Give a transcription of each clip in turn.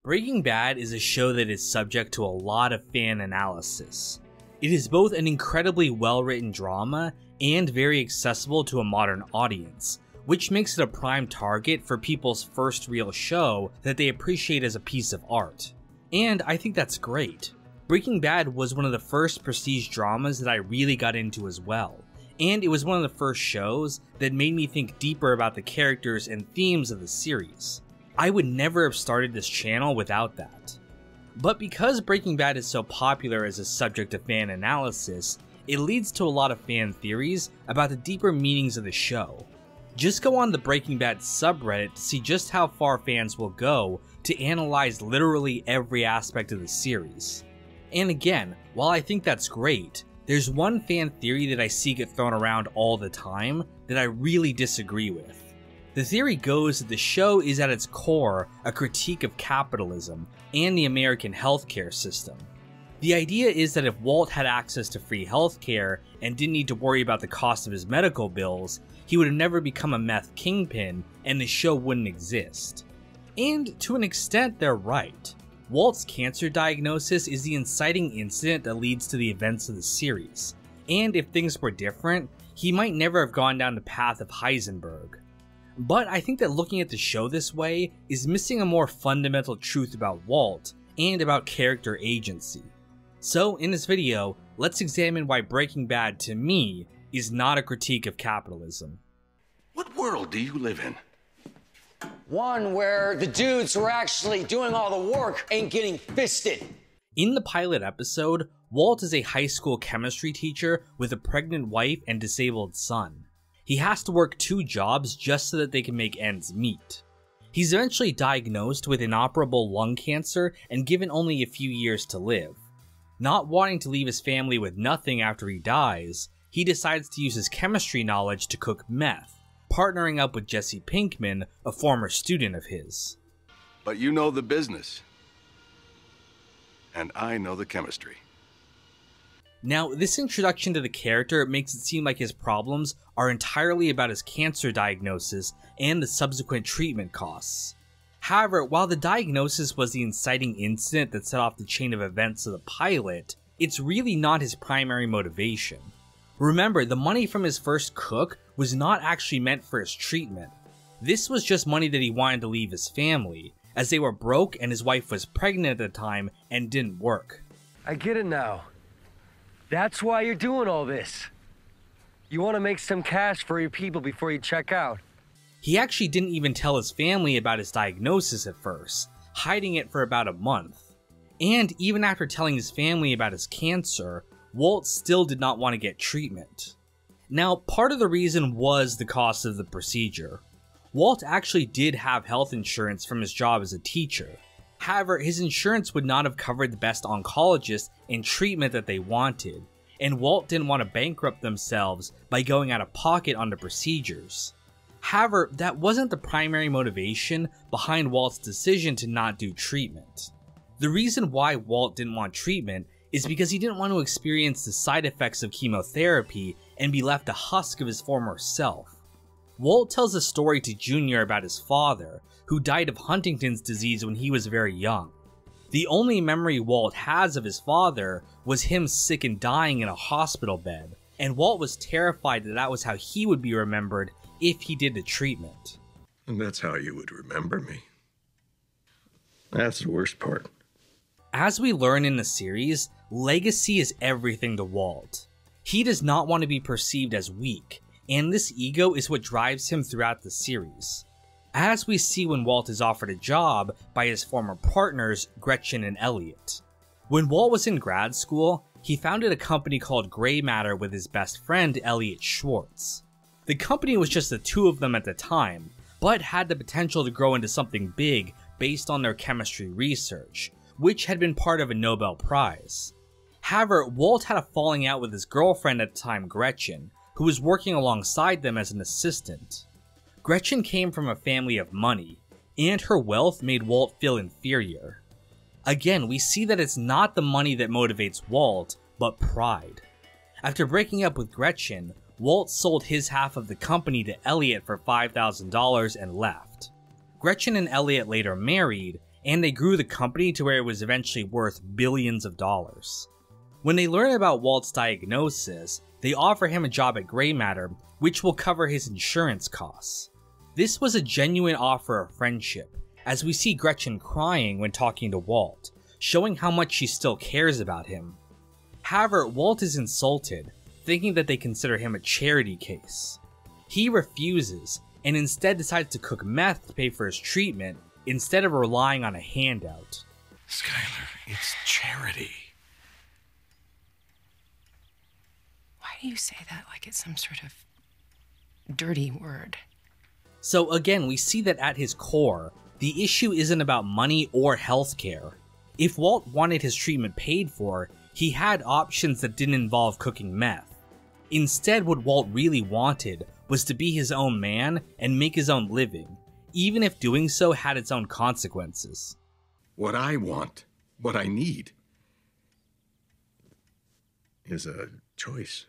Breaking Bad is a show that is subject to a lot of fan analysis. It is both an incredibly well-written drama and very accessible to a modern audience, which makes it a prime target for people's first real show that they appreciate as a piece of art. And I think that's great. Breaking Bad was one of the first prestige dramas that I really got into as well, and it was one of the first shows that made me think deeper about the characters and themes of the series. I would never have started this channel without that. But because Breaking Bad is so popular as a subject of fan analysis, it leads to a lot of fan theories about the deeper meanings of the show. Just go on the Breaking Bad subreddit to see just how far fans will go to analyze literally every aspect of the series. And again, while I think that's great, there's one fan theory that I see get thrown around all the time that I really disagree with. The theory goes that the show is at its core a critique of capitalism and the American healthcare system. The idea is that if Walt had access to free healthcare and didn't need to worry about the cost of his medical bills, he would have never become a meth kingpin and the show wouldn't exist. And to an extent, they're right. Walt's cancer diagnosis is the inciting incident that leads to the events of the series, and if things were different, he might never have gone down the path of Heisenberg. But I think that looking at the show this way is missing a more fundamental truth about Walt and about character agency. So in this video, let's examine why Breaking Bad, to me, is not a critique of capitalism. What world do you live in? One where the dudes who are actually doing all the work ain't getting fisted. In the pilot episode, Walt is a high school chemistry teacher with a pregnant wife and disabled son. He has to work 2 jobs just so that they can make ends meet. He's eventually diagnosed with inoperable lung cancer and given only a few years to live. Not wanting to leave his family with nothing after he dies, he decides to use his chemistry knowledge to cook meth, partnering up with Jesse Pinkman, a former student of his. But you know the business. And I know the chemistry. Now, this introduction to the character makes it seem like his problems are entirely about his cancer diagnosis and the subsequent treatment costs. However, while the diagnosis was the inciting incident that set off the chain of events of the pilot, it's really not his primary motivation. Remember, the money from his first cook was not actually meant for his treatment. This was just money that he wanted to leave his family, as they were broke and his wife was pregnant at the time and didn't work. I get it now. That's why you're doing all this. You want to make some cash for your people before you check out. He actually didn't even tell his family about his diagnosis at first, hiding it for about a month. And even after telling his family about his cancer, Walt still did not want to get treatment. Now, part of the reason was the cost of the procedure. Walt actually did have health insurance from his job as a teacher. However, his insurance would not have covered the best oncologists and treatment that they wanted, and Walt didn't want to bankrupt themselves by going out of pocket on the procedures. However, that wasn't the primary motivation behind Walt's decision to not do treatment. The reason why Walt didn't want treatment is because he didn't want to experience the side effects of chemotherapy and be left a husk of his former self. Walt tells a story to Junior about his father, who died of Huntington's disease when he was very young. The only memory Walt has of his father was him sick and dying in a hospital bed, and Walt was terrified that that was how he would be remembered if he did the treatment. And that's how you would remember me. That's the worst part. As we learn in the series, legacy is everything to Walt. He does not want to be perceived as weak, and this ego is what drives him throughout the series. As we see when Walt is offered a job by his former partners, Gretchen and Elliot. When Walt was in grad school, he founded a company called Gray Matter with his best friend, Elliot Schwartz. The company was just the 2 of them at the time, but had the potential to grow into something big based on their chemistry research, which had been part of a Nobel Prize. However, Walt had a falling out with his girlfriend at the time, Gretchen, who was working alongside them as an assistant. Gretchen came from a family of money, and her wealth made Walt feel inferior. Again, we see that it's not the money that motivates Walt, but pride. After breaking up with Gretchen, Walt sold his half of the company to Elliot for $5,000 and left. Gretchen and Elliot later married, and they grew the company to where it was eventually worth billions of dollars. When they learn about Walt's diagnosis, they offer him a job at Grey Matter, which will cover his insurance costs. This was a genuine offer of friendship, as we see Gretchen crying when talking to Walt, showing how much she still cares about him. However, Walt is insulted, thinking that they consider him a charity case. He refuses, and instead decides to cook meth to pay for his treatment, instead of relying on a handout. Skylar, it's charity. Why do you say that like it's some sort of dirty word? So again, we see that at his core, the issue isn't about money or healthcare. If Walt wanted his treatment paid for, he had options that didn't involve cooking meth. Instead, what Walt really wanted was to be his own man and make his own living, even if doing so had its own consequences. What I want, what I need, is a choice.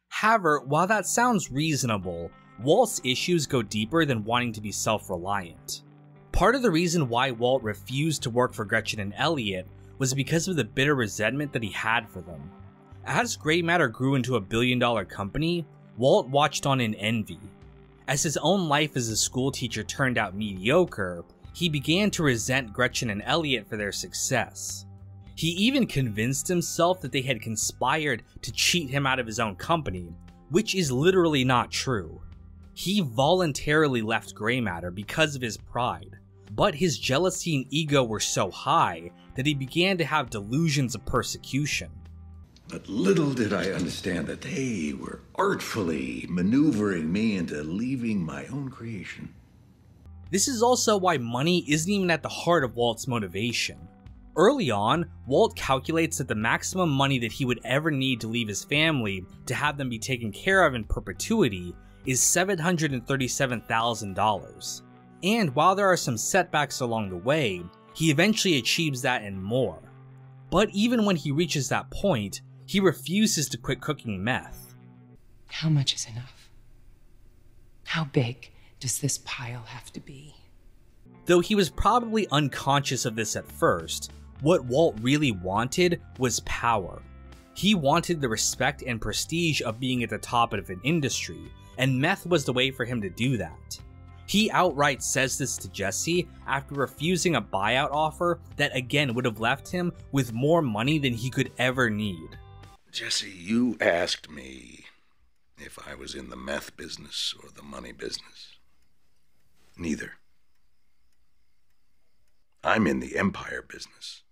However, while that sounds reasonable, Walt's issues go deeper than wanting to be self-reliant. Part of the reason why Walt refused to work for Gretchen and Elliot was because of the bitter resentment that he had for them. As Grey Matter grew into a billion-dollar company, Walt watched on in envy. As his own life as a school teacher turned out mediocre, he began to resent Gretchen and Elliot for their success. He even convinced himself that they had conspired to cheat him out of his own company, which is literally not true. He voluntarily left Grey Matter because of his pride, but his jealousy and ego were so high that he began to have delusions of persecution. But little did I understand that they were artfully maneuvering me into leaving my own creation. This is also why money isn't even at the heart of Walt's motivation. Early on, Walt calculates that the maximum money that he would ever need to leave his family to have them be taken care of in perpetuity is $737,000. And while there are some setbacks along the way, he eventually achieves that and more. But even when he reaches that point, he refuses to quit cooking meth. How much is enough? How big does this pile have to be? Though he was probably unconscious of this at first, what Walt really wanted was power. He wanted the respect and prestige of being at the top of an industry, and meth was the way for him to do that. He outright says this to Jesse after refusing a buyout offer that again would have left him with more money than he could ever need. Jesse, you asked me if I was in the meth business or the money business. Neither. I'm in the empire business.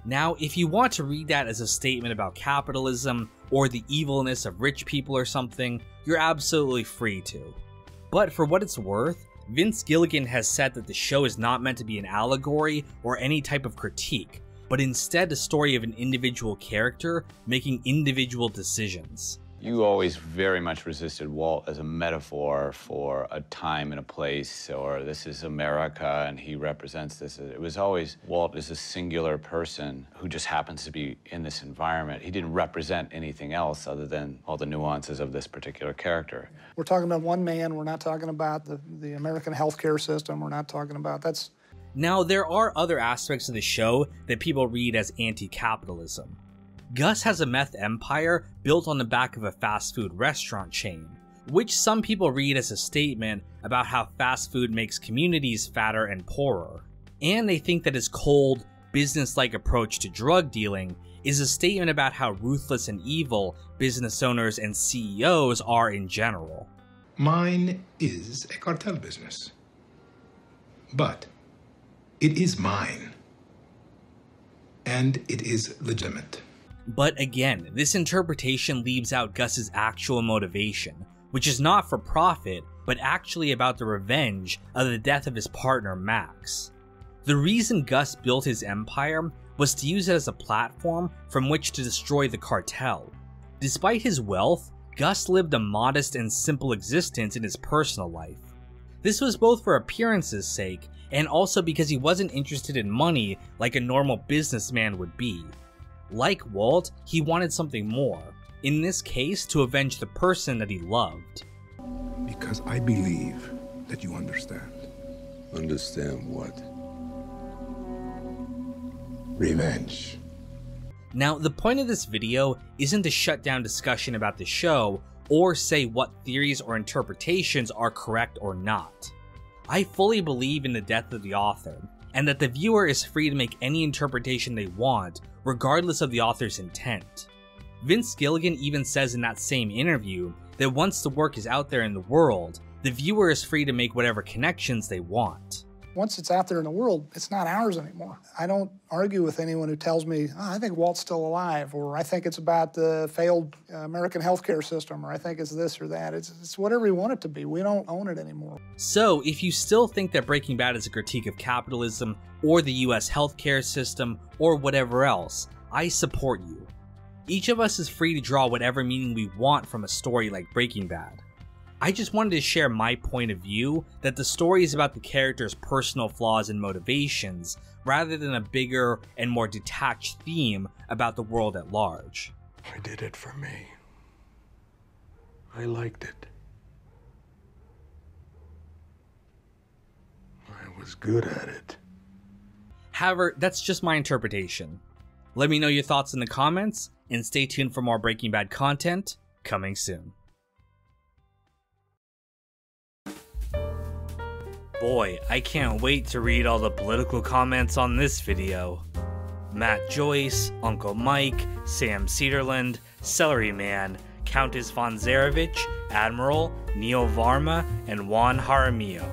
Now, if you want to read that as a statement about capitalism or the evilness of rich people or something, you're absolutely free to. But for what it's worth, Vince Gilligan has said that the show is not meant to be an allegory or any type of critique, but instead a story of an individual character making individual decisions. You always very much resisted Walt as a metaphor for a time and a place, or this is America and he represents this. It was always Walt is a singular person who just happens to be in this environment. He didn't represent anything else other than all the nuances of this particular character. We're talking about one man. We're not talking about the American healthcare system. We're not talking about that's. Now, there are other aspects of the show that people read as anti-capitalism. Gus has a meth empire built on the back of a fast food restaurant chain, which some people read as a statement about how fast food makes communities fatter and poorer. And they think that his cold, business-like approach to drug dealing is a statement about how ruthless and evil business owners and CEOs are in general. Mine is a cartel business, but it is mine, and it is legitimate. But again, this interpretation leaves out Gus's actual motivation, which is not for profit, but actually about the revenge of the death of his partner Max. The reason Gus built his empire was to use it as a platform from which to destroy the cartel. Despite his wealth, Gus lived a modest and simple existence in his personal life. This was both for appearance's sake, and also because he wasn't interested in money like a normal businessman would be. Like Walt, he wanted something more, in this case to avenge the person that he loved. Because I believe that you understand. Understand what? Revenge. Now, the point of this video isn't to shut down discussion about the show or say what theories or interpretations are correct or not. I fully believe in the death of the author, and that the viewer is free to make any interpretation they want, regardless of the author's intent. Vince Gilligan even says in that same interview that once the work is out there in the world, the viewer is free to make whatever connections they want. Once it's out there in the world, it's not ours anymore. I don't argue with anyone who tells me, oh, I think Walt's still alive, or I think it's about the failed American healthcare system, or I think it's this or that. It's whatever you want it to be. We don't own it anymore. So, if you still think that Breaking Bad is a critique of capitalism, or the US healthcare system, or whatever else, I support you. Each of us is free to draw whatever meaning we want from a story like Breaking Bad. I just wanted to share my point of view that the story is about the characters' personal flaws and motivations, rather than a bigger and more detached theme about the world at large. I did it for me. I liked it. I was good at it. However, that's just my interpretation. Let me know your thoughts in the comments, and stay tuned for more Breaking Bad content coming soon. Boy, I can't wait to read all the political comments on this video. Matt Joyce, Uncle Mike, Sam Cedarland, Celery Man, Countess von Zarevich, Admiral, Neo Varma, and Juan Jaramillo.